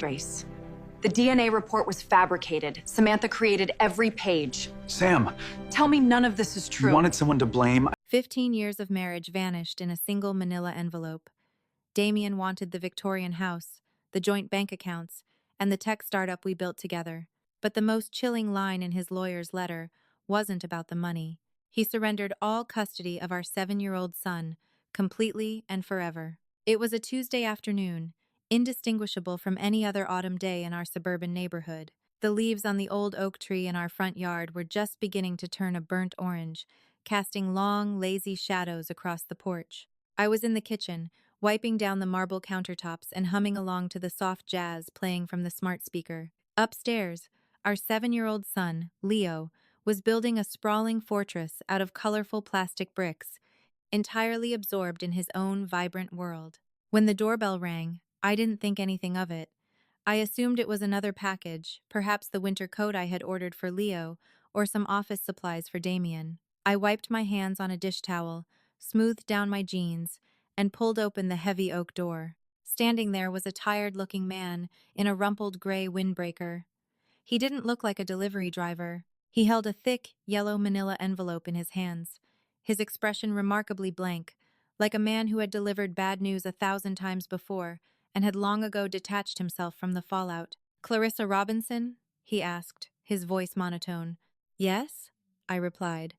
race. The DNA report was fabricated. Samantha created every page. Sam, Tell me none of this is true. you wanted someone to blame. 15 years of marriage vanished in a single manila envelope. Damian wanted the Victorian house, the joint bank accounts, and the tech startup we built together. But the most chilling line in his lawyer's letter wasn't about the money. He surrendered all custody of our 7-year-old son, completely and forever. It was a Tuesday afternoon, indistinguishable from any other autumn day in our suburban neighborhood. The leaves on the old oak tree in our front yard were just beginning to turn a burnt orange, casting long, lazy shadows across the porch. I was in the kitchen, wiping down the marble countertops and humming along to the soft jazz playing from the smart speaker. Upstairs, our 7-year-old son, Leo, was building a sprawling fortress out of colorful plastic bricks, entirely absorbed in his own vibrant world. When the doorbell rang, I didn't think anything of it. I assumed it was another package, perhaps the winter coat I had ordered for Leo, or some office supplies for Damian. I wiped my hands on a dish towel, smoothed down my jeans, and pulled open the heavy oak door. Standing there was a tired-looking man in a rumpled gray windbreaker. He didn't look like a delivery driver. He held a thick, yellow manila envelope in his hands, his expression remarkably blank, like a man who had delivered bad news 1,000 times before and had long ago detached himself from the fallout. "Clarissa Robinson?" he asked, his voice monotone. "Yes?" I replied,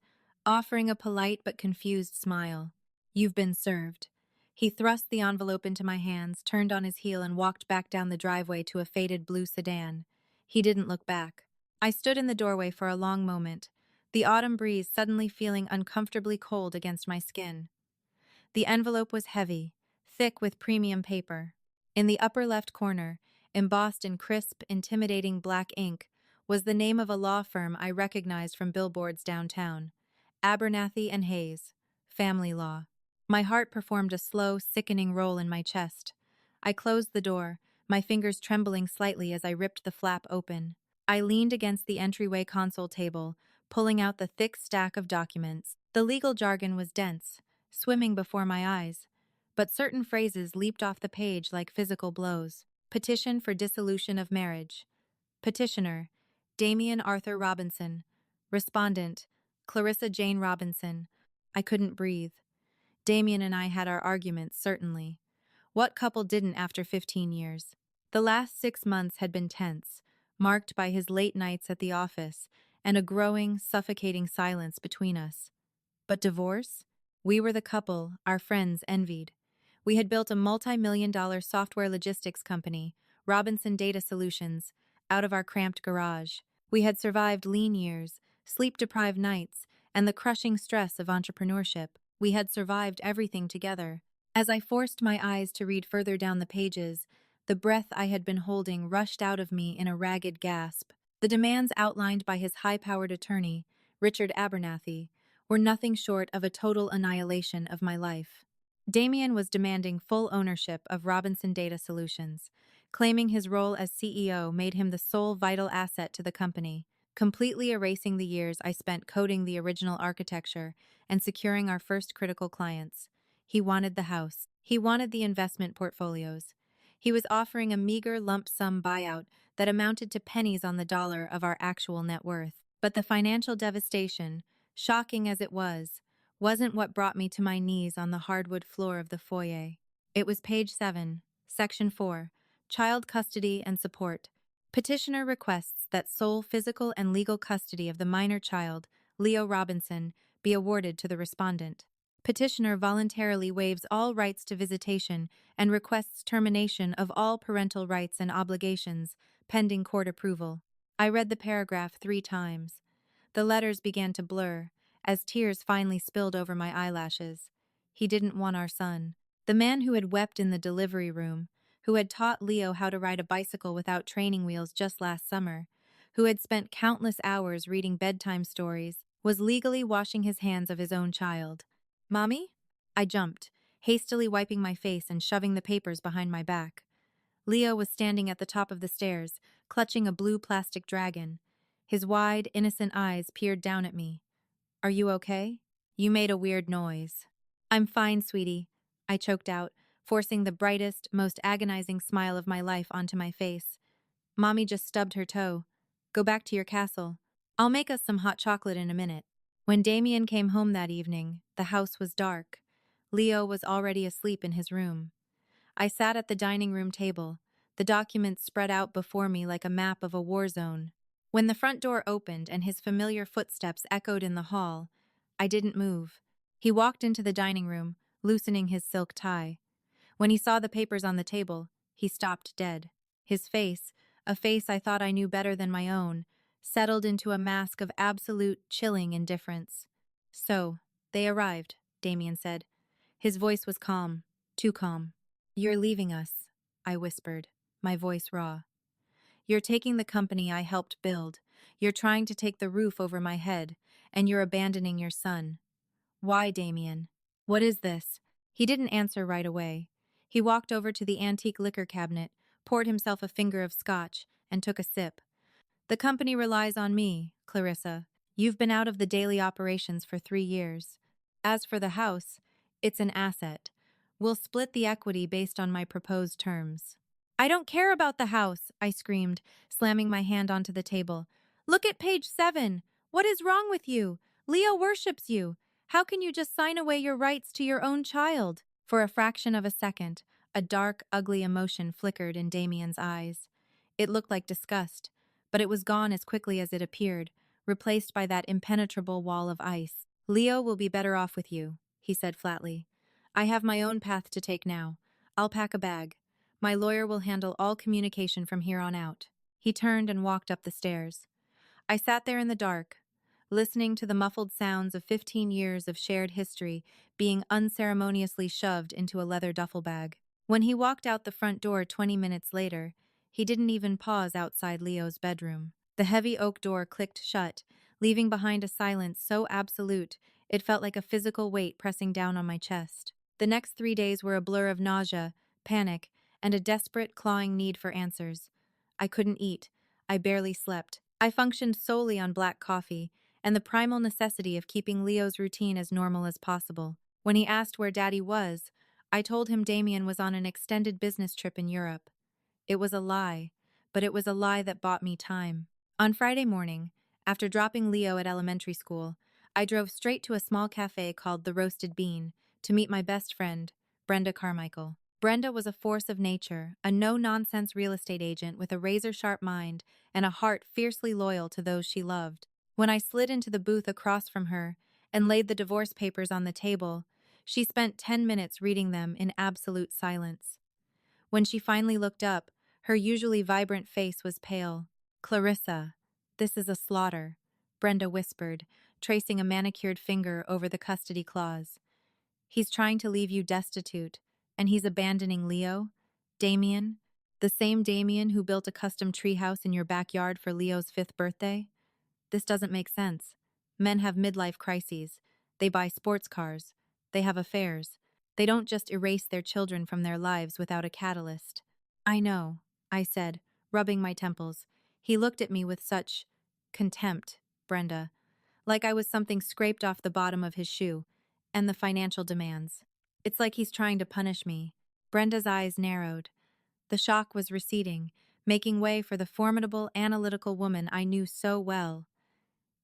offering a polite but confused smile. "You've been served." He thrust the envelope into my hands, turned on his heel, and walked back down the driveway to a faded blue sedan. He didn't look back. I stood in the doorway for a long moment, the autumn breeze suddenly feeling uncomfortably cold against my skin. The envelope was heavy, thick with premium paper. In the upper left corner, embossed in crisp, intimidating black ink, was the name of a law firm I recognized from billboards downtown. Abernathy and Hayes, Family Law. My heart performed a slow, sickening roll in my chest. I closed the door, my fingers trembling slightly as I ripped the flap open. I leaned against the entryway console table, pulling out the thick stack of documents. The legal jargon was dense, swimming before my eyes, but certain phrases leaped off the page like physical blows. Petition for dissolution of marriage. Petitioner, Damian Arthur Robinson. Respondent, Clarissa Jane Robinson. I couldn't breathe. Damian and I had our arguments, certainly. What couple didn't after 15 years? The last 6 months had been tense, marked by his late nights at the office and a growing, suffocating silence between us. But divorce? We were the couple our friends envied. We had built a multi-million-dollar software logistics company, Robinson Data Solutions, out of our cramped garage. We had survived lean years, sleep-deprived nights, and the crushing stress of entrepreneurship. We had survived everything together. As I forced my eyes to read further down the pages, the breath I had been holding rushed out of me in a ragged gasp. The demands outlined by his high-powered attorney, Richard Abernathy, were nothing short of a total annihilation of my life. Damian was demanding full ownership of Robinson Data Solutions, claiming his role as CEO made him the sole vital asset to the company, completely erasing the years I spent coding the original architecture and securing our first critical clients. He wanted the house. He wanted the investment portfolios. He was offering a meager lump sum buyout that amounted to pennies on the dollar of our actual net worth. But the financial devastation, shocking as it was, wasn't what brought me to my knees on the hardwood floor of the foyer. It was page 7, section 4, Child Custody and Support. Petitioner requests that sole physical and legal custody of the minor child, Leo Robinson, be awarded to the respondent. Petitioner voluntarily waives all rights to visitation and requests termination of all parental rights and obligations, pending court approval. I read the paragraph 3 times. The letters began to blur, as tears finally spilled over my eyelashes. He didn't want our son. The man who had wept in the delivery room, who had taught Leo how to ride a bicycle without training wheels just last summer, who had spent countless hours reading bedtime stories, was legally washing his hands of his own child. "Mommy?" I jumped, hastily wiping my face and shoving the papers behind my back. Leo was standing at the top of the stairs, clutching a blue plastic dragon. His wide, innocent eyes peered down at me. "Are you okay?" "You made a weird noise." "I'm fine, sweetie," I choked out, forcing the brightest, most agonizing smile of my life onto my face. Mommy just stubbed her toe. Go back to your castle. I'll make us some hot chocolate in a minute. When Damian came home that evening, the house was dark. Leo was already asleep in his room. I sat at the dining room table, the documents spread out before me like a map of a war zone. When the front door opened and his familiar footsteps echoed in the hall, I didn't move. He walked into the dining room, loosening his silk tie. When he saw the papers on the table, he stopped dead. His face, a face I thought I knew better than my own, settled into a mask of absolute, chilling indifference. So, they arrived, Damian said. His voice was calm, too calm. You're leaving us, I whispered, my voice raw. You're taking the company I helped build. You're trying to take the roof over my head, and you're abandoning your son. Why, Damian? What is this? He didn't answer right away. He walked over to the antique liquor cabinet, poured himself a finger of scotch, and took a sip. The company relies on me, Clarissa. You've been out of the daily operations for 3 years. As for the house, it's an asset. We'll split the equity based on my proposed terms. I don't care about the house, I screamed, slamming my hand onto the table. Look at page 7. What is wrong with you? Leo worships you. How can you just sign away your rights to your own child? For a fraction of a second, a dark, ugly emotion flickered in Damian's eyes. It looked like disgust, but it was gone as quickly as it appeared, replaced by that impenetrable wall of ice. Leo will be better off with you, he said flatly. I have my own path to take now. I'll pack a bag. My lawyer will handle all communication from here on out. He turned and walked up the stairs. I sat there in the dark, listening to the muffled sounds of 15 years of shared history being unceremoniously shoved into a leather duffel bag. When he walked out the front door 20 minutes later, he didn't even pause outside Leo's bedroom. The heavy oak door clicked shut, leaving behind a silence so absolute it felt like a physical weight pressing down on my chest. The next 3 days were a blur of nausea, panic, and a desperate, clawing need for answers. I couldn't eat. I barely slept. I functioned solely on black coffee and the primal necessity of keeping Leo's routine as normal as possible. When he asked where Daddy was, I told him Damian was on an extended business trip in Europe. It was a lie, but it was a lie that bought me time. On Friday morning, after dropping Leo at elementary school, I drove straight to a small cafe called The Roasted Bean to meet my best friend, Brenda Carmichael. Brenda was a force of nature, a no-nonsense real estate agent with a razor-sharp mind and a heart fiercely loyal to those she loved. When I slid into the booth across from her and laid the divorce papers on the table, she spent 10 minutes reading them in absolute silence. When she finally looked up, her usually vibrant face was pale. Clarissa, this is a slaughter, Brenda whispered, tracing a manicured finger over the custody clause. He's trying to leave you destitute, and he's abandoning Leo? Damian? The same Damian who built a custom treehouse in your backyard for Leo's 5th birthday? This doesn't make sense. Men have midlife crises. They buy sports cars. They have affairs. They don't just erase their children from their lives without a catalyst. I know, I said, rubbing my temples. He looked at me with such contempt, Brenda, like I was something scraped off the bottom of his shoe, and the financial demands. It's like he's trying to punish me. Brenda's eyes narrowed. The shock was receding, making way for the formidable, analytical woman I knew so well.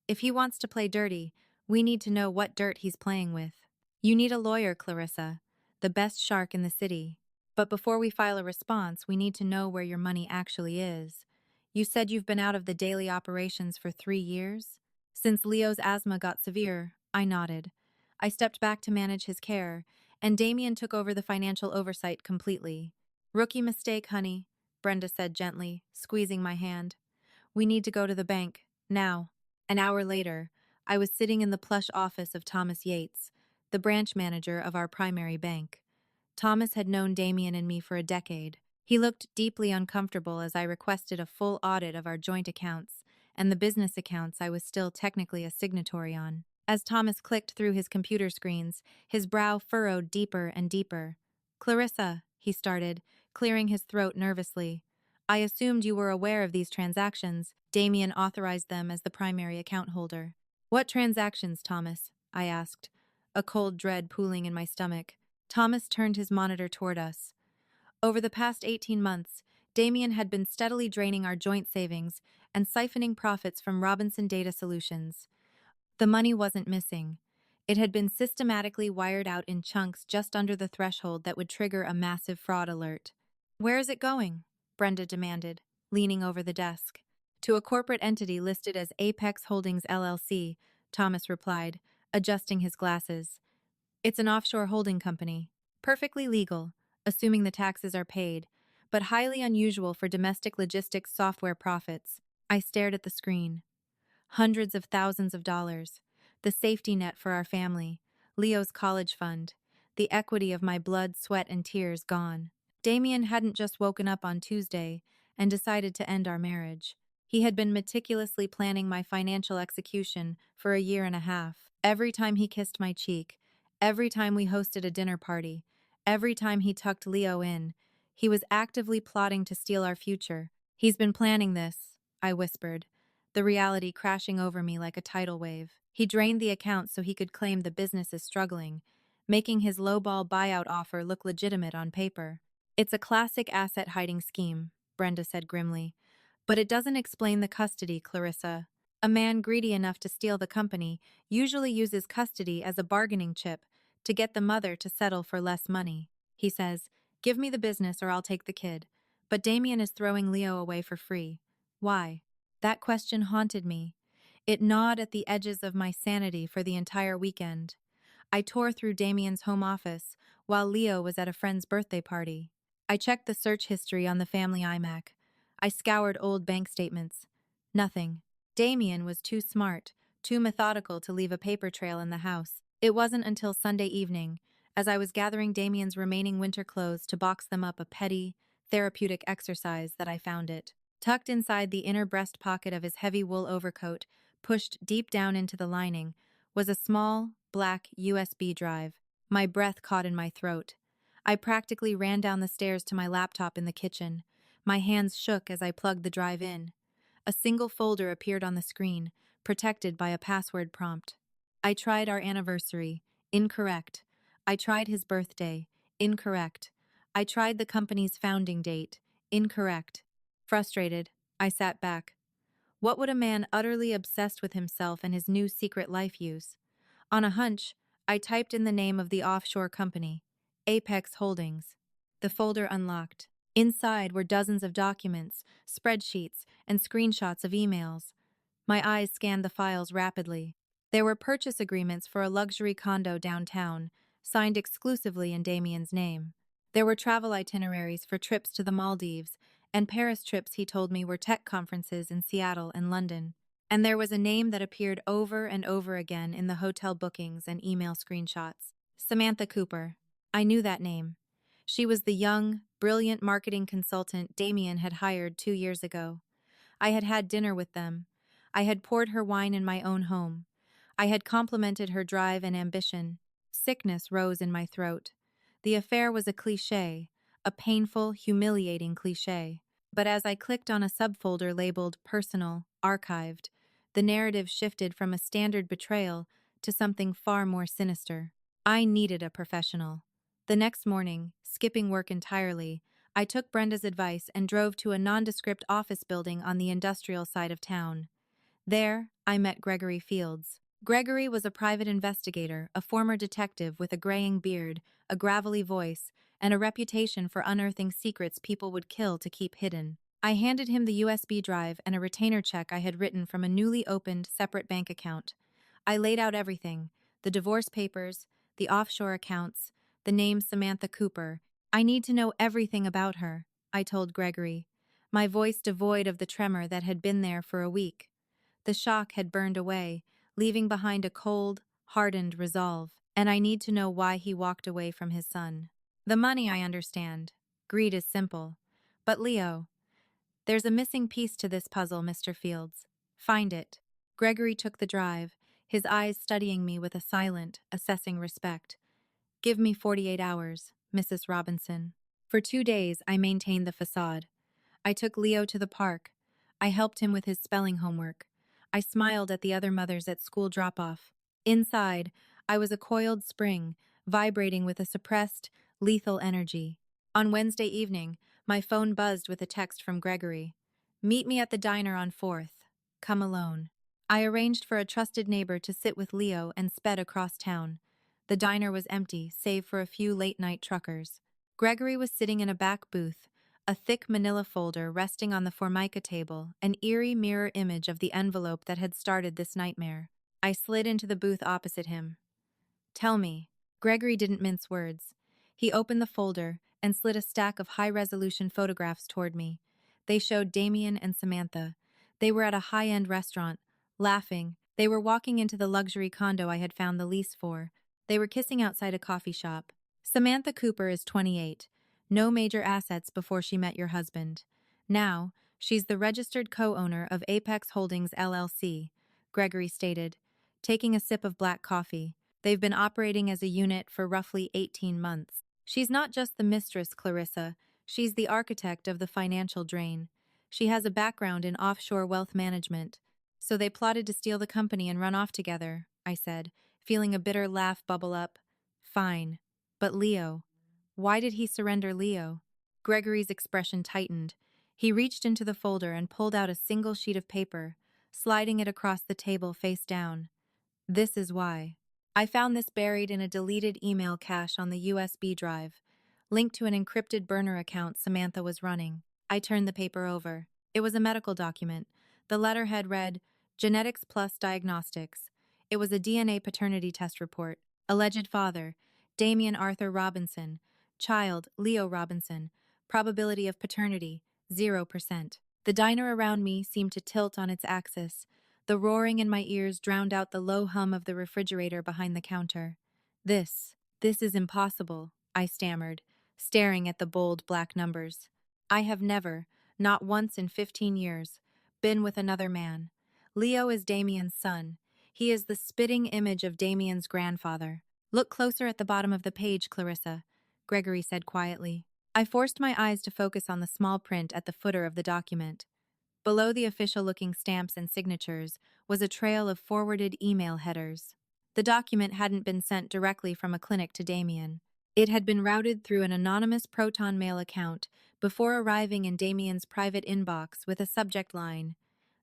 If he wants to play dirty, we need to know what dirt he's playing with. You need a lawyer, Clarissa, the best shark in the city. But before we file a response, we need to know where your money actually is. You said you've been out of the daily operations for 3 years? Since Leo's asthma got severe, I nodded. I stepped back to manage his care, and Damian took over the financial oversight completely. Rookie mistake, honey, Brenda said gently, squeezing my hand. We need to go to the bank, now. An hour later, I was sitting in the plush office of Thomas Yates, the branch manager of our primary bank. Thomas had known Damian and me for a decade. He looked deeply uncomfortable as I requested a full audit of our joint accounts and the business accounts I was still technically a signatory on. As Thomas clicked through his computer screens, his brow furrowed deeper and deeper. Clarissa, he started, clearing his throat nervously. I assumed you were aware of these transactions. Damian authorized them as the primary account holder. What transactions, Thomas? I asked, a cold dread pooling in my stomach. Thomas turned his monitor toward us. Over the past 18 months, Damian had been steadily draining our joint savings and siphoning profits from Robinson Data Solutions. The money wasn't missing. It had been systematically wired out in chunks just under the threshold that would trigger a massive fraud alert. "Where is it going?" Brenda demanded, leaning over the desk. "To a corporate entity listed as Apex Holdings LLC," Thomas replied, adjusting his glasses. "It's an offshore holding company. Perfectly legal, assuming the taxes are paid, but highly unusual for domestic logistics software profits." I stared at the screen. Hundreds of thousands of dollars. The safety net for our family. Leo's college fund. The equity of my blood, sweat, and tears gone. Damian hadn't just woken up on Tuesday and decided to end our marriage. He had been meticulously planning my financial execution for a year and a half. Every time he kissed my cheek, every time we hosted a dinner party, every time he tucked Leo in, he was actively plotting to steal our future. "He's been planning this," I whispered, the reality crashing over me like a tidal wave. "He drained the account so he could claim the business is struggling, making his lowball buyout offer look legitimate on paper." "It's a classic asset hiding scheme," Brenda said grimly. "But it doesn't explain the custody, Clarissa. A man greedy enough to steal the company usually uses custody as a bargaining chip to get the mother to settle for less money. He says, 'Give me the business or I'll take the kid.' But Damien is throwing Leo away for free. Why?" That question haunted me. It gnawed at the edges of my sanity for the entire weekend. I tore through Damien's home office while Leo was at a friend's birthday party. I checked the search history on the family iMac. I scoured old bank statements. Nothing. Damien was too smart, too methodical to leave a paper trail in the house. It wasn't until Sunday evening, as I was gathering Damien's remaining winter clothes to box them up a petty, therapeutic exercise, that I found it. Tucked inside the inner breast pocket of his heavy wool overcoat, pushed deep down into the lining, was a small, black USB drive. My breath caught in my throat. I practically ran down the stairs to my laptop in the kitchen. My hands shook as I plugged the drive in. A single folder appeared on the screen, protected by a password prompt. I tried our anniversary. Incorrect. I tried his birthday. Incorrect. I tried the company's founding date. Incorrect. Frustrated, I sat back. What would a man utterly obsessed with himself and his new secret life use? On a hunch, I typed in the name of the offshore company, Apex Holdings. The folder unlocked. Inside were dozens of documents, spreadsheets, and screenshots of emails. My eyes scanned the files rapidly. There were purchase agreements for a luxury condo downtown, signed exclusively in Damien's name. There were travel itineraries for trips to the Maldives, and Paris trips he told me were tech conferences in Seattle and London. And there was a name that appeared over and over again in the hotel bookings and email screenshots. Samantha Cooper. I knew that name. She was the young, brilliant marketing consultant Damian had hired 2 years ago. I had had dinner with them. I had poured her wine in my own home. I had complimented her drive and ambition. Sickness rose in my throat. The affair was a cliché, a painful, humiliating cliché. But as I clicked on a subfolder labeled Personal, Archived, the narrative shifted from a standard betrayal to something far more sinister. I needed a professional. The next morning, skipping work entirely, I took Brenda's advice and drove to a nondescript office building on the industrial side of town. There, I met Gregory Fields. Gregory was a private investigator, a former detective with a graying beard, a gravelly voice, and a reputation for unearthing secrets people would kill to keep hidden. I handed him the USB drive and a retainer check I had written from a newly opened separate bank account. I laid out everything: the divorce papers, the offshore accounts, the name Samantha Cooper. "I need to know everything about her," I told Gregory, my voice devoid of the tremor that had been there for a week. The shock had burned away, leaving behind a cold, hardened resolve, and I need to know why he walked away from his son. The money, I understand. Greed is simple. But Leo, there's a missing piece to this puzzle, Mr. Fields. Find it. Gregory took the drive, his eyes studying me with a silent, assessing respect. "Give me 48 hours, Mrs. Robinson." For 2 days, I maintained the facade. I took Leo to the park. I helped him with his spelling homework. I smiled at the other mothers at school drop-off. Inside, I was a coiled spring, vibrating with a suppressed, lethal energy. On Wednesday evening, my phone buzzed with a text from Gregory. "Meet me at the diner on 4th. Come alone." I arranged for a trusted neighbor to sit with Leo and sped across town. The diner was empty, save for a few late-night truckers. Gregory was sitting in a back booth, a thick manila folder resting on the formica table, an eerie mirror image of the envelope that had started this nightmare. I slid into the booth opposite him. "Tell me." Gregory didn't mince words. He opened the folder and slid a stack of high-resolution photographs toward me. They showed Damian and Samantha. They were at a high-end restaurant, laughing. They were walking into the luxury condo I had found the lease for. They were kissing outside a coffee shop. Samantha Cooper is 28. No major assets before she met your husband. Now, she's the registered co-owner of Apex Holdings LLC, Gregory stated, taking a sip of black coffee. They've been operating as a unit for roughly 18 months. She's not just the mistress, Clarissa. She's the architect of the financial drain. She has a background in offshore wealth management. So they plotted to steal the company and run off together, I said, feeling a bitter laugh bubble up. Fine. But Leo. Why did he surrender Leo? Gregory's expression tightened. He reached into the folder and pulled out a single sheet of paper, sliding it across the table face down. This is why. I found this buried in a deleted email cache on the USB drive, linked to an encrypted burner account Samantha was running. I turned the paper over. It was a medical document. The letterhead read, Genetics Plus Diagnostics. It was a DNA paternity test report. Alleged father, Damian Arthur Robinson. Child, Leo Robinson. Probability of paternity, 0%. The diner around me seemed to tilt on its axis. The roaring in my ears drowned out the low hum of the refrigerator behind the counter. This is impossible, I stammered, staring at the bold black numbers. I have never, not once in 15 years, been with another man. Leo is Damian's son. He is the spitting image of Damian's grandfather. Look closer at the bottom of the page, Clarissa, Gregory said quietly. I forced my eyes to focus on the small print at the footer of the document. Below the official-looking stamps and signatures was a trail of forwarded email headers. The document hadn't been sent directly from a clinic to Damian. It had been routed through an anonymous Proton Mail account before arriving in Damian's private inbox with a subject line,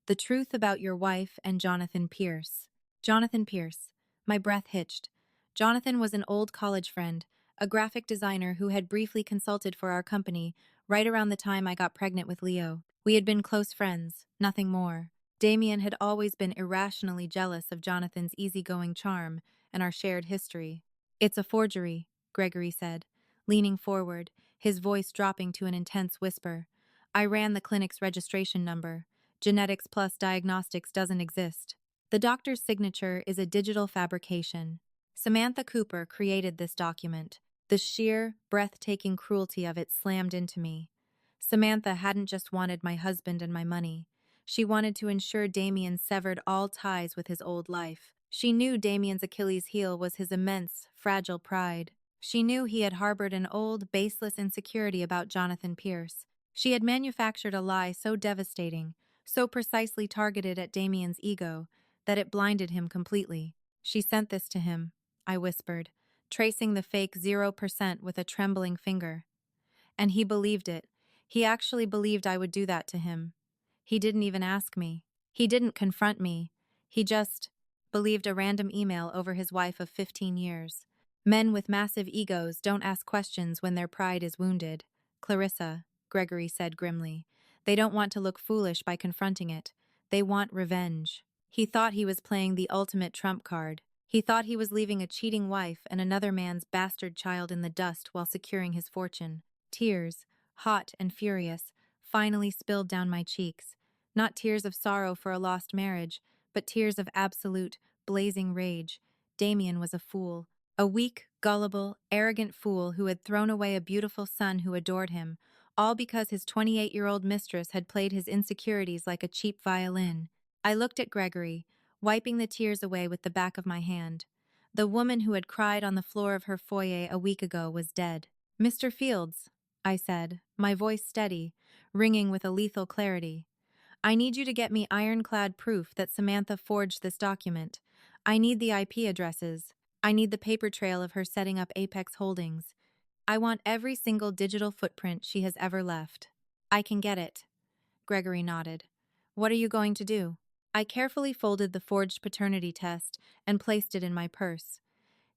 The Truth About Your Wife and Jonathan Pierce. Jonathan Pierce. My breath hitched. Jonathan was an old college friend, a graphic designer who had briefly consulted for our company right around the time I got pregnant with Leo. We had been close friends, nothing more. Damian had always been irrationally jealous of Jonathan's easygoing charm and our shared history. It's a forgery, Gregory said, leaning forward, his voice dropping to an intense whisper. I ran the clinic's registration number. Genetics Plus Diagnostics doesn't exist. The doctor's signature is a digital fabrication. Samantha Cooper created this document. The sheer, breathtaking cruelty of it slammed into me. Samantha hadn't just wanted my husband and my money. She wanted to ensure Damian severed all ties with his old life. She knew Damian's Achilles heel was his immense, fragile pride. She knew he had harbored an old, baseless insecurity about Jonathan Pierce. She had manufactured a lie so devastating, so precisely targeted at Damian's ego, that it blinded him completely. She sent this to him, I whispered, tracing the fake 0% with a trembling finger. And he believed it. He actually believed I would do that to him. He didn't even ask me. He didn't confront me. He just believed a random email over his wife of 15 years. Men with massive egos don't ask questions when their pride is wounded. Clarissa, Gregory said grimly. They don't want to look foolish by confronting it. They want revenge. He thought he was playing the ultimate trump card. He thought he was leaving a cheating wife and another man's bastard child in the dust while securing his fortune. Tears, hot and furious, finally spilled down my cheeks. Not tears of sorrow for a lost marriage, but tears of absolute, blazing rage. Damian was a fool. A weak, gullible, arrogant fool who had thrown away a beautiful son who adored him, all because his 28-year-old mistress had played his insecurities like a cheap violin. I looked at Gregory, wiping the tears away with the back of my hand. The woman who had cried on the floor of her foyer a week ago was dead. Mr. Fields, I said, my voice steady, ringing with a lethal clarity. I need you to get me ironclad proof that Samantha forged this document. I need the IP addresses. I need the paper trail of her setting up Apex Holdings. I want every single digital footprint she has ever left. I can get it. Gregory nodded. What are you going to do? I carefully folded the forged paternity test and placed it in my purse.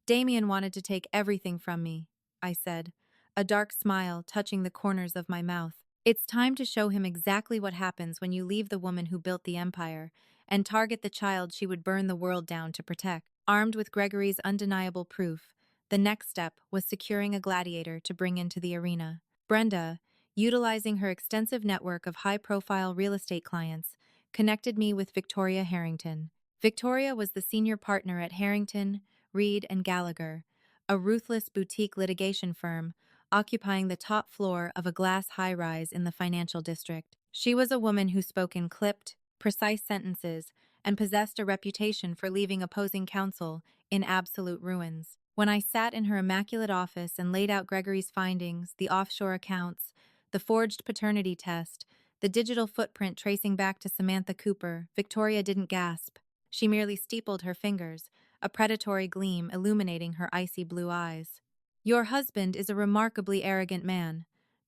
Damian wanted to take everything from me, I said, a dark smile touching the corners of my mouth. It's time to show him exactly what happens when you leave the woman who built the empire and target the child she would burn the world down to protect. Armed with Gregory's undeniable proof, the next step was securing a gladiator to bring into the arena. Brenda, utilizing her extensive network of high-profile real estate clients, connected me with Victoria Harrington. Victoria was the senior partner at Harrington, Reed and Gallagher, a ruthless boutique litigation firm occupying the top floor of a glass high-rise in the financial district. She was a woman who spoke in clipped, precise sentences and possessed a reputation for leaving opposing counsel in absolute ruins. When I sat in her immaculate office and laid out Gregory's findings, the offshore accounts, the forged paternity test, the digital footprint tracing back to Samantha Cooper, Victoria didn't gasp. She merely steepled her fingers, a predatory gleam illuminating her icy blue eyes. Your husband is a remarkably arrogant man,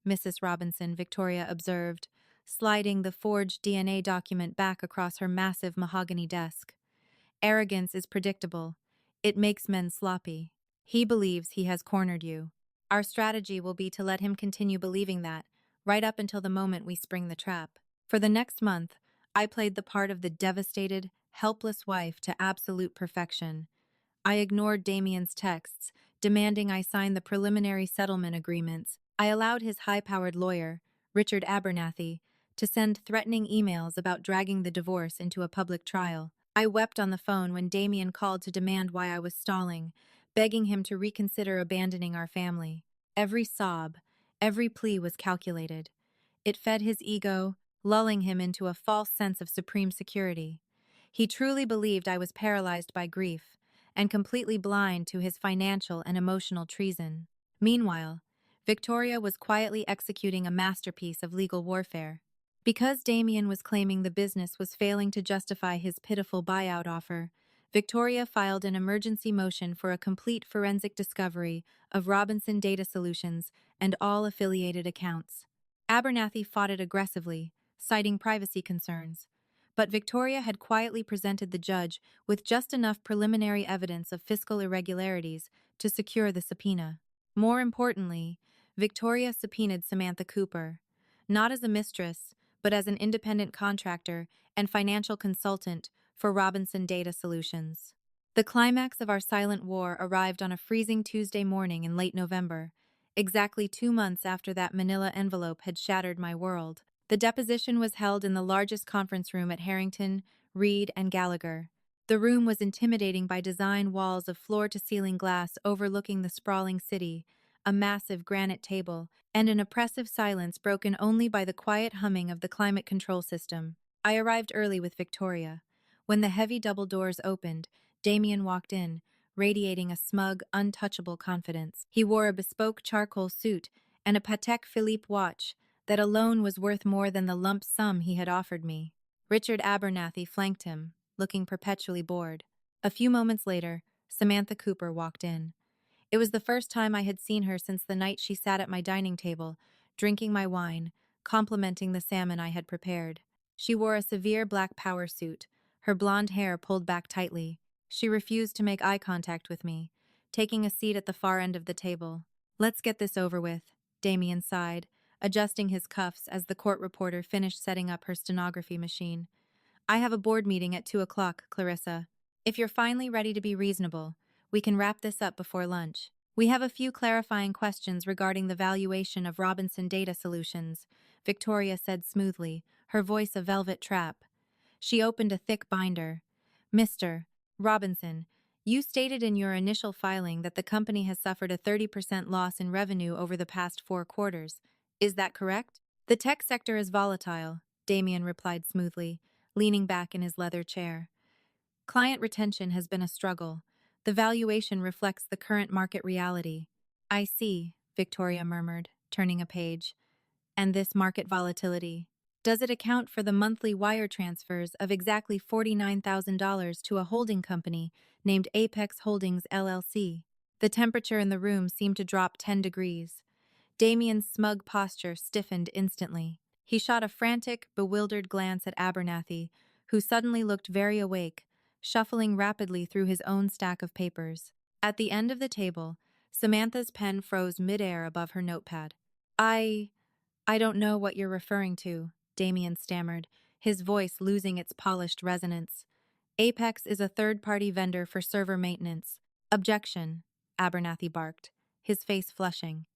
Mrs. Robinson, Victoria observed, sliding the forged DNA document back across her massive mahogany desk. Arrogance is predictable. It makes men sloppy. He believes he has cornered you. Our strategy will be to let him continue believing that, right up until the moment we spring the trap. For the next month, I played the part of the devastated, helpless wife to absolute perfection. I ignored Damian's texts, demanding I sign the preliminary settlement agreements. I allowed his high-powered lawyer, Richard Abernathy, to send threatening emails about dragging the divorce into a public trial. I wept on the phone when Damian called to demand why I was stalling, begging him to reconsider abandoning our family. Every sob, every plea was calculated. It fed his ego, lulling him into a false sense of supreme security. He truly believed I was paralyzed by grief and completely blind to his financial and emotional treason. Meanwhile, Victoria was quietly executing a masterpiece of legal warfare. Because Damian was claiming the business was failing to justify his pitiful buyout offer, Victoria filed an emergency motion for a complete forensic discovery of Robinson Data Solutions and all affiliated accounts. Abernathy fought it aggressively, citing privacy concerns. But Victoria had quietly presented the judge with just enough preliminary evidence of fiscal irregularities to secure the subpoena. More importantly, Victoria subpoenaed Samantha Cooper, not as a mistress, but as an independent contractor and financial consultant for Robinson Data Solutions. The climax of our silent war arrived on a freezing Tuesday morning in late November, exactly 2 months after that manila envelope had shattered my world. The deposition was held in the largest conference room at Harrington, Reed, and Gallagher. The room was intimidating by design walls of floor-to-ceiling glass overlooking the sprawling city, a massive granite table, and an oppressive silence broken only by the quiet humming of the climate control system. I arrived early with Victoria. When the heavy double doors opened, Damian walked in, radiating a smug, untouchable confidence. He wore a bespoke charcoal suit and a Patek Philippe watch that alone was worth more than the lump sum he had offered me. Richard Abernathy flanked him, looking perpetually bored. A few moments later, Samantha Cooper walked in. It was the first time I had seen her since the night she sat at my dining table, drinking my wine, complimenting the salmon I had prepared. She wore a severe black power suit, her blonde hair pulled back tightly. She refused to make eye contact with me, taking a seat at the far end of the table. Let's get this over with, Damian sighed, adjusting his cuffs as the court reporter finished setting up her stenography machine. I have a board meeting at 2 o'clock, Clarissa. If you're finally ready to be reasonable, we can wrap this up before lunch. We have a few clarifying questions regarding the valuation of Robinson Data Solutions, Victoria said smoothly, her voice a velvet trap. She opened a thick binder. Mr. Robinson, you stated in your initial filing that the company has suffered a 30% loss in revenue over the past 4 quarters. Is that correct? The tech sector is volatile, Damian replied smoothly, leaning back in his leather chair. Client retention has been a struggle. The valuation reflects the current market reality. I see, Victoria murmured, turning a page. And this market volatility. Does it account for the monthly wire transfers of exactly $49,000 to a holding company named Apex Holdings LLC? The temperature in the room seemed to drop 10 degrees. Damian's smug posture stiffened instantly. He shot a frantic, bewildered glance at Abernathy, who suddenly looked very awake, shuffling rapidly through his own stack of papers. At the end of the table, Samantha's pen froze midair above her notepad. I don't know what you're referring to, Damian stammered, his voice losing its polished resonance. Apex is a third-party vendor for server maintenance. Objection, Abernathy barked, his face flushing.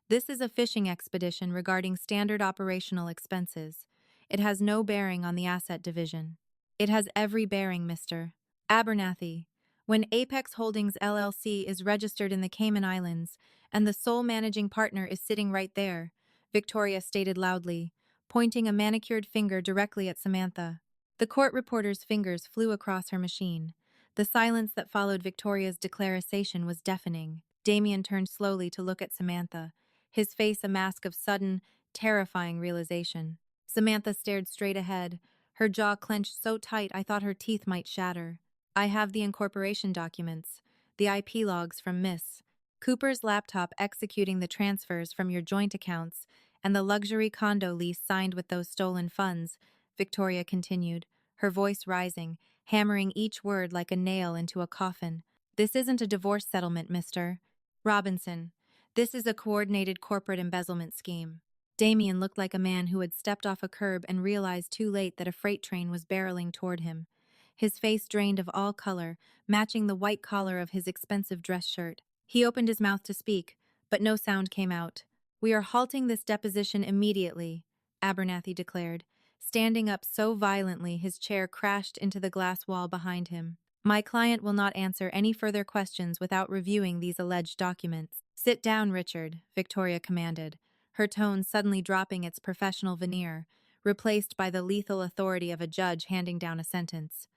This is a fishing expedition regarding standard operational expenses. It has no bearing on the asset division. It has every bearing, Mr. Abernathy. When Apex Holdings LLC is registered in the Cayman Islands and the sole managing partner is sitting right there, Victoria stated loudly, pointing a manicured finger directly at Samantha. The court reporter's fingers flew across her machine. The silence that followed Victoria's declaration was deafening. Damian turned slowly to look at Samantha, his face a mask of sudden, terrifying realization. Samantha stared straight ahead, her jaw clenched so tight I thought her teeth might shatter. I have the incorporation documents, the IP logs from Miss Cooper's laptop executing the transfers from your joint accounts, and the luxury condo lease signed with those stolen funds, Victoria continued, her voice rising, hammering each word like a nail into a coffin. This isn't a divorce settlement, Mr. Robinson. This is a coordinated corporate embezzlement scheme. Damian looked like a man who had stepped off a curb and realized too late that a freight train was barreling toward him. His face drained of all color, matching the white collar of his expensive dress shirt. He opened his mouth to speak, but no sound came out. "We are halting this deposition immediately," Abernathy declared, standing up so violently his chair crashed into the glass wall behind him. "My client will not answer any further questions without reviewing these alleged documents." "Sit down, Richard," Victoria commanded, her tone suddenly dropping its professional veneer, replaced by the lethal authority of a judge handing down a sentence.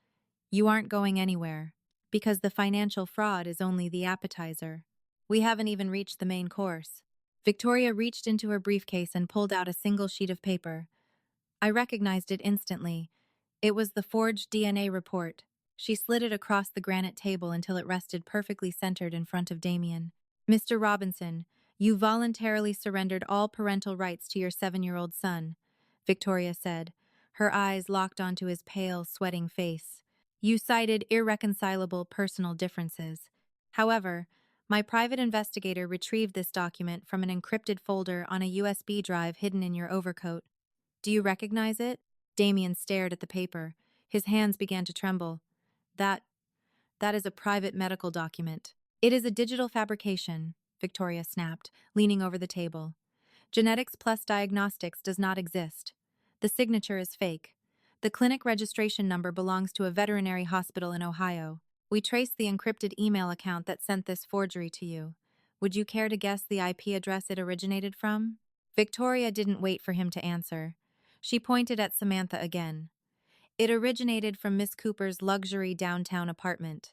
"You aren't going anywhere, because the financial fraud is only the appetizer. We haven't even reached the main course." Victoria reached into her briefcase and pulled out a single sheet of paper. I recognized it instantly. It was the forged DNA report. She slid it across the granite table until it rested perfectly centered in front of Damian. "Mr. Robinson, you voluntarily surrendered all parental rights to your 7-year-old son," Victoria said, her eyes locked onto his pale, sweating face. "You cited irreconcilable personal differences. However, my private investigator retrieved this document from an encrypted folder on a USB drive hidden in your overcoat. Do you recognize it?" Damian stared at the paper. His hands began to tremble. That is a private medical document. "It is a digital fabrication," Victoria snapped, leaning over the table. "Genetics plus diagnostics does not exist. The signature is fake. The clinic registration number belongs to a veterinary hospital in Ohio. We traced the encrypted email account that sent this forgery to you. Would you care to guess the IP address it originated from?" Victoria didn't wait for him to answer. She pointed at Samantha again. "It originated from Miss Cooper's luxury downtown apartment.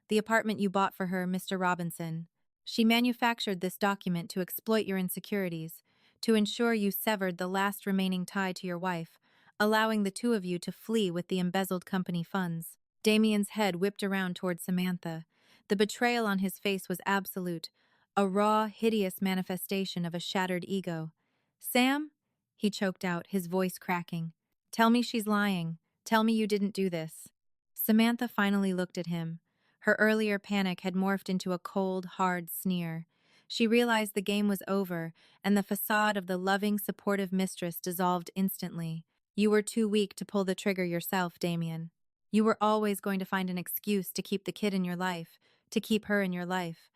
The apartment you bought for her, Mr. Robinson. She manufactured this document to exploit your insecurities, to ensure you severed the last remaining tie to your wife, allowing the two of you to flee with the embezzled company funds." Damian's head whipped around toward Samantha. The betrayal on his face was absolute, a raw, hideous manifestation of a shattered ego. "Sam?" he choked out, his voice cracking. "Tell me she's lying. Tell me you didn't do this." Samantha finally looked at him. Her earlier panic had morphed into a cold, hard sneer. She realized the game was over, and the facade of the loving, supportive mistress dissolved instantly. "You were too weak to pull the trigger yourself, Damian. You were always going to find an excuse to keep the kid in your life, to keep her in your life.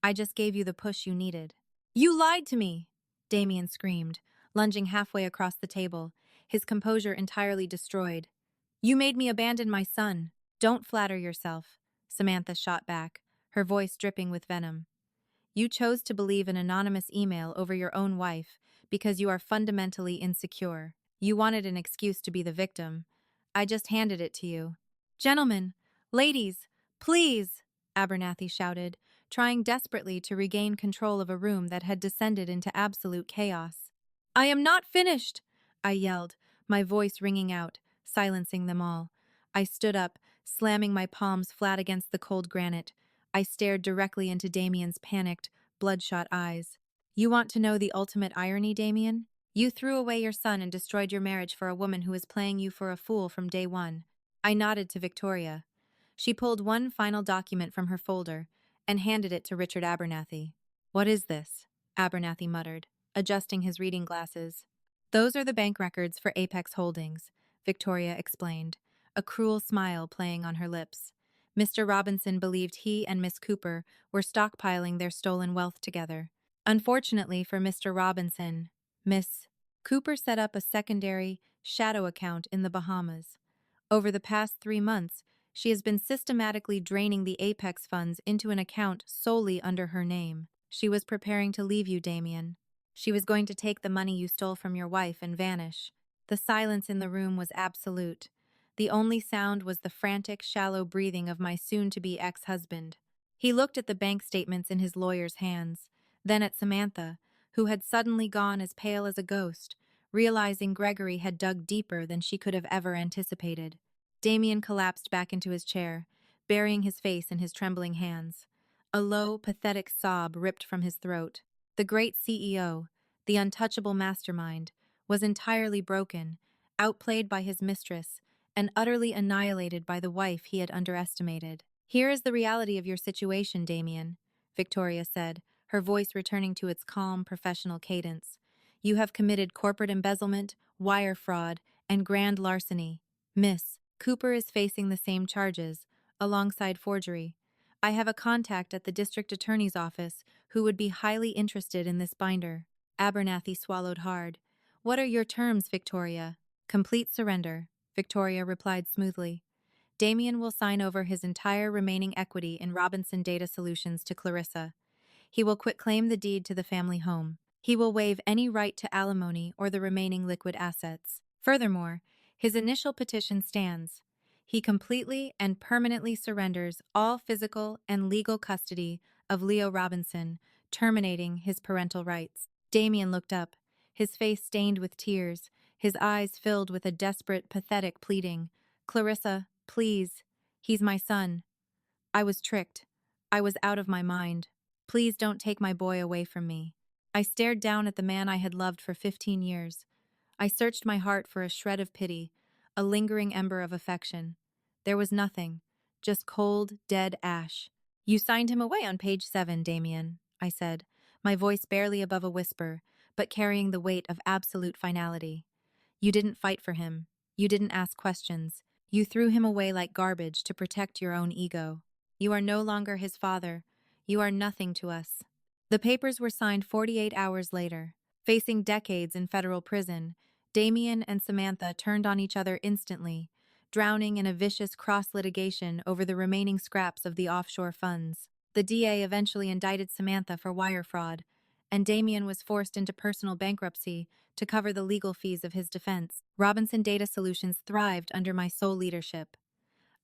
I just gave you the push you needed." "You lied to me!" Damian screamed, lunging halfway across the table, his composure entirely destroyed. "You made me abandon my son." "Don't flatter yourself," Samantha shot back, her voice dripping with venom. "You chose to believe an anonymous email over your own wife because you are fundamentally insecure. You wanted an excuse to be the victim. I just handed it to you." "Gentlemen, ladies, please!" Abernathy shouted, trying desperately to regain control of a room that had descended into absolute chaos. "I am not finished!" I yelled, my voice ringing out, silencing them all. I stood up, slamming my palms flat against the cold granite. I stared directly into Damian's panicked, bloodshot eyes. You want to know the ultimate irony, Damian? You threw away your son and destroyed your marriage for a woman who was playing you for a fool from day one. I nodded to Victoria. She pulled one final document from her folder and handed it to Richard Abernathy. What is this? Abernathy muttered, adjusting his reading glasses. Those are the bank records for Apex Holdings, Victoria explained, a cruel smile playing on her lips. Mr. Robinson believed he and Miss Cooper were stockpiling their stolen wealth together. Unfortunately for Mr. Robinson, Miss Cooper set up a secondary shadow account in the Bahamas. Over the past 3 months, she has been systematically draining the Apex funds into an account solely under her name. She was preparing to leave you, Damian. She was going to take the money you stole from your wife and vanish. The silence in the room was absolute. The only sound was the frantic, shallow breathing of my soon-to-be ex-husband. He looked at the bank statements in his lawyer's hands, then at Samantha, who had suddenly gone as pale as a ghost, realizing Gregory had dug deeper than she could have ever anticipated. Damian collapsed back into his chair, burying his face in his trembling hands. A low, pathetic sob ripped from his throat. The great CEO, the untouchable mastermind, was entirely broken, outplayed by his mistress, and utterly annihilated by the wife he had underestimated. Here is the reality of your situation, Damian, Victoria said, her voice returning to its calm, professional cadence. You have committed corporate embezzlement, wire fraud, and grand larceny. Miss Cooper is facing the same charges, alongside forgery. I have a contact at the district attorney's office who would be highly interested in this binder. Abernathy swallowed hard. What are your terms, Victoria? Complete surrender, Victoria replied smoothly. Damian will sign over his entire remaining equity in Robinson Data Solutions to Clarissa. He will quitclaim the deed to the family home. He will waive any right to alimony or the remaining liquid assets. Furthermore, his initial petition stands. He completely and permanently surrenders all physical and legal custody of Leo Robinson, terminating his parental rights. Damian looked up, his face stained with tears, his eyes filled with a desperate, pathetic pleading. Clarissa, please. He's my son. I was tricked. I was out of my mind. Please don't take my boy away from me. I stared down at the man I had loved for 15 years. I searched my heart for a shred of pity, a lingering ember of affection. There was nothing, just cold, dead ash. You signed him away on page 7, Damian, I said, my voice barely above a whisper, but carrying the weight of absolute finality. You didn't fight for him. You didn't ask questions. You threw him away like garbage to protect your own ego. You are no longer his father. You are nothing to us. The papers were signed 48 hours later. Facing decades in federal prison, Damian and Samantha turned on each other instantly, drowning in a vicious cross-litigation over the remaining scraps of the offshore funds. The DA eventually indicted Samantha for wire fraud, and Damian was forced into personal bankruptcy to cover the legal fees of his defense. Robinson Data Solutions thrived under my sole leadership.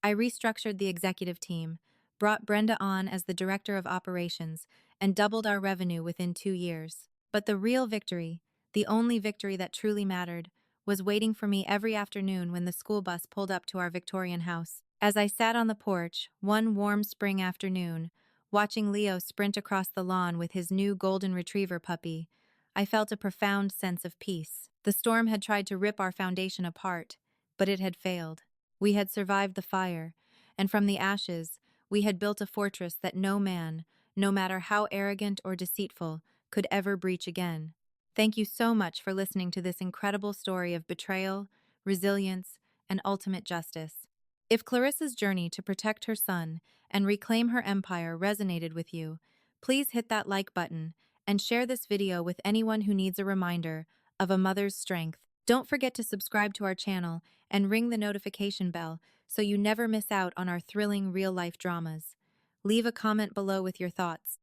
I restructured the executive team, brought Brenda on as the director of operations, and doubled our revenue within 2 years. But the real victory, the only victory that truly mattered, was waiting for me every afternoon when the school bus pulled up to our Victorian house. As I sat on the porch, one warm spring afternoon, watching Leo sprint across the lawn with his new golden retriever puppy, I felt a profound sense of peace. The storm had tried to rip our foundation apart, but it had failed. We had survived the fire, and from the ashes, we had built a fortress that no man, no matter how arrogant or deceitful, could ever breach again. Thank you so much for listening to this incredible story of betrayal, resilience, and ultimate justice. If Clarissa's journey to protect her son and reclaim her empire resonated with you, please hit that like button and share this video with anyone who needs a reminder of a mother's strength. Don't forget to subscribe to our channel and ring the notification bell so you never miss out on our thrilling real-life dramas. Leave a comment below with your thoughts.